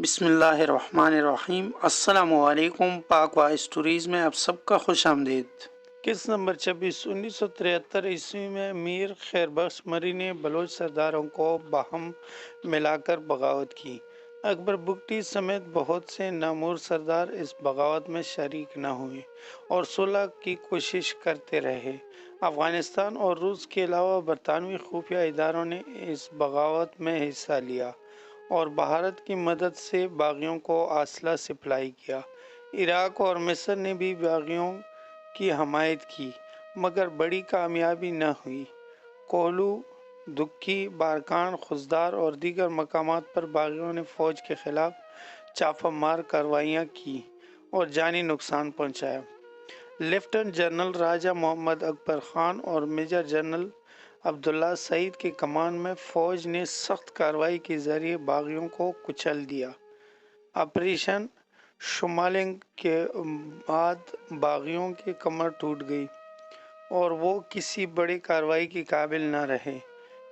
بسم اللہ الرحمن الرحیم۔ السلام علیکم۔ پاک وا اسٹوریز میں آپ سب کا خوش آمدید۔ کس نمبر 26 1973 عیسوی میں میر خیر بخش مری نے بلوچ سرداروں کو باہم ملا کر بغاوت کی۔ اکبر بگٹی سمیت بہت سے نامور سردار اس بغاوت میں شریک نہ ہوئے اور صلح کی کوشش کرتے رہے۔ افغانستان اور روس کے علاوہ برطانوی خفیہ اداروں نے اس بغاوت میں حصہ لیا اور بھارت کی مدد سے باغیوں کو اسلحہ سپلائی کیا۔ عراق اور مصر نے بھی باغیوں کی حمایت کی مگر بڑی کامیابی نہ ہوئی۔ کوہلو، دکھی، بارکان، خزدار اور دیگر مقامات پر باغیوں نے فوج کے خلاف چھاپہ مار کارروائیاں کی اور جانی نقصان پہنچایا۔ لیفٹیننٹ جنرل راجہ محمد اکبر خان اور میجر جنرل عبداللہ سعید کی کمان میں فوج نے سخت کارروائی کے ذریعے باغیوں کو کچل دیا۔ آپریشن شمالنگ کے بعد باغیوں کی کمر ٹوٹ گئی اور وہ کسی بڑی کارروائی کے قابل نہ رہے۔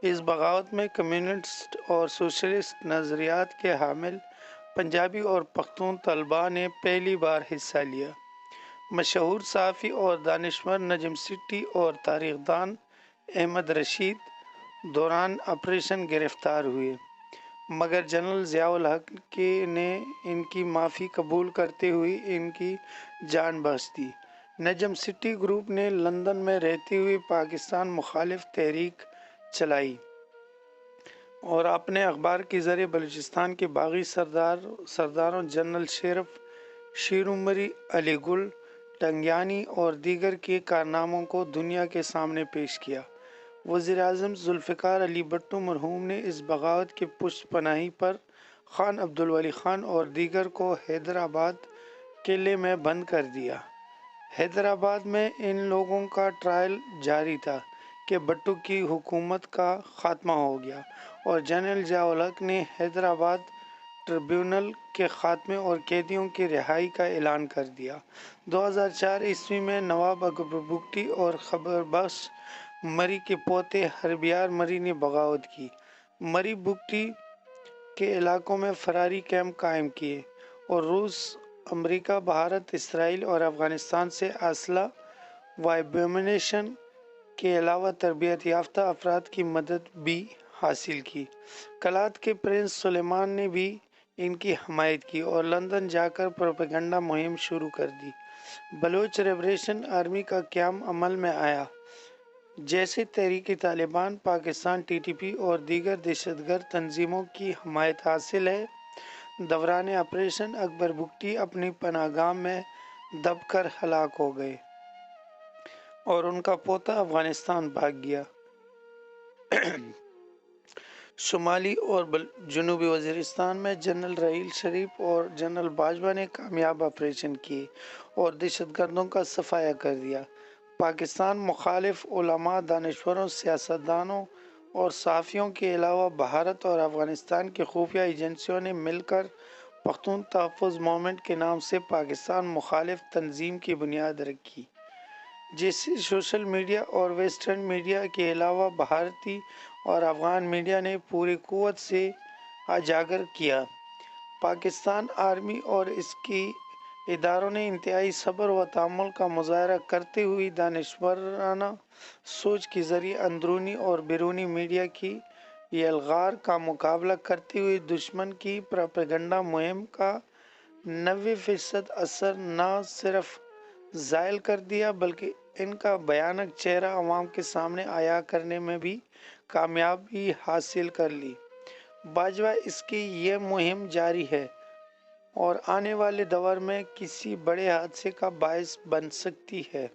اس بغاوت میں کمیونسٹ اور سوشلسٹ نظریات کے حامل پنجابی اور پختون طلباء نے پہلی بار حصہ لیا۔ مشہور صحافی اور دانشور نجم سٹی اور تاریخ دان احمد رشید دوران آپریشن گرفتار ہوئے مگر جنرل ضیاء الحق نے ان کی معافی قبول کرتے ہوئے ان کی جان بخش دی۔ نجم سٹی گروپ نے لندن میں رہتے ہوئے پاکستان مخالف تحریک چلائی اور اپنے اخبار کے ذریعے بلوچستان کے باغی سرداروں جنرل شیر عمری، علی گل ٹنگیانی اور دیگر کے کارناموں کو دنیا کے سامنے پیش کیا۔ وزیر اعظم ذوالفقار علی بھٹو مرحوم نے اس بغاوت کی پشت پناہی پر خان عبدالولی خان اور دیگر کو حیدرآباد قلعے میں بند کر دیا۔ حیدرآباد میں ان لوگوں کا ٹرائل جاری تھا کہ بھٹو کی حکومت کا خاتمہ ہو گیا اور جنرل ضیاء الحق نے حیدرآباد ٹریبیونل کے خاتمے اور قیدیوں کی رہائی کا اعلان کر دیا۔ 2004 عیسوی میں نواب اکبر بگٹی اور خیر بخش مری کے پوتے ہربیار مری نے بغاوت کی۔ مری بگٹی کے علاقوں میں فراری کیمپ قائم کیے اور روس، امریکہ، بھارت، اسرائیل اور افغانستان سے اسلحہ و ایمونیشن کے علاوہ تربیت یافتہ افراد کی مدد بھی حاصل کی۔ کلات کے پرنس سلیمان نے بھی ان کی حمایت کی اور لندن جا کر پروپیگنڈا مہم شروع کر دی۔ بلوچ لبریشن آرمی کا قیام عمل میں آیا جسے تحریک طالبان پاکستان TTP اور دیگر دہشت گرد تنظیموں کی حمایت حاصل ہے۔ دوران آپریشن اکبر بگٹی اپنی پناہ گاہ میں دب کر ہلاک ہو گئے اور ان کا پوتا افغانستان بھاگ گیا۔ شمالی اور جنوبی وزیرستان میں جنرل رحیل شریف اور جنرل باجوہ نے کامیاب آپریشن کیے اور دہشت گردوں کا صفایا کر دیا۔ پاکستان مخالف علماء، دانشوروں، سیاستدانوں اور صحافیوں کے علاوہ بھارت اور افغانستان کی خفیہ ایجنسیوں نے مل کر پختون تحفظ موومنٹ کے نام سے پاکستان مخالف تنظیم کی بنیاد رکھی جسے سوشل میڈیا اور ویسٹرن میڈیا کے علاوہ بھارتی اور افغان میڈیا نے پوری قوت سے اجاگر کیا۔ پاکستان آرمی اور اس کے اداروں نے انتہائی صبر و تحمل کا مظاہرہ کرتے ہوئے دانشورانہ سوچ کے ذریعے اندرونی اور بیرونی میڈیا کی یلغار کا مقابلہ کرتے ہوئے دشمن کی پروپیگنڈا مہم کا 90% اثر نہ صرف زائل کر دیا بلکہ ان کا بھیانک چہرہ عوام کے سامنے عیاں کرنے میں بھی کامیابی حاصل کر لی۔ باجوہ اس کی یہ مہم جاری ہے اور آنے والے دور میں کسی بڑے حادثے کا باعث بن سکتی ہے۔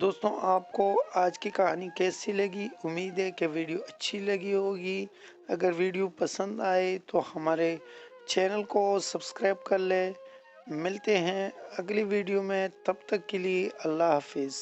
دوستوں، آپ کو آج کی کہانی کیسی لگی؟ امید ہے کہ ویڈیو اچھی لگی ہوگی۔ اگر ویڈیو پسند آئے تو ہمارے چینل کو سبسکرائب کر لیں۔ ملتے ہیں اگلی ویڈیو میں، تب تک کے لیے اللہ حافظ۔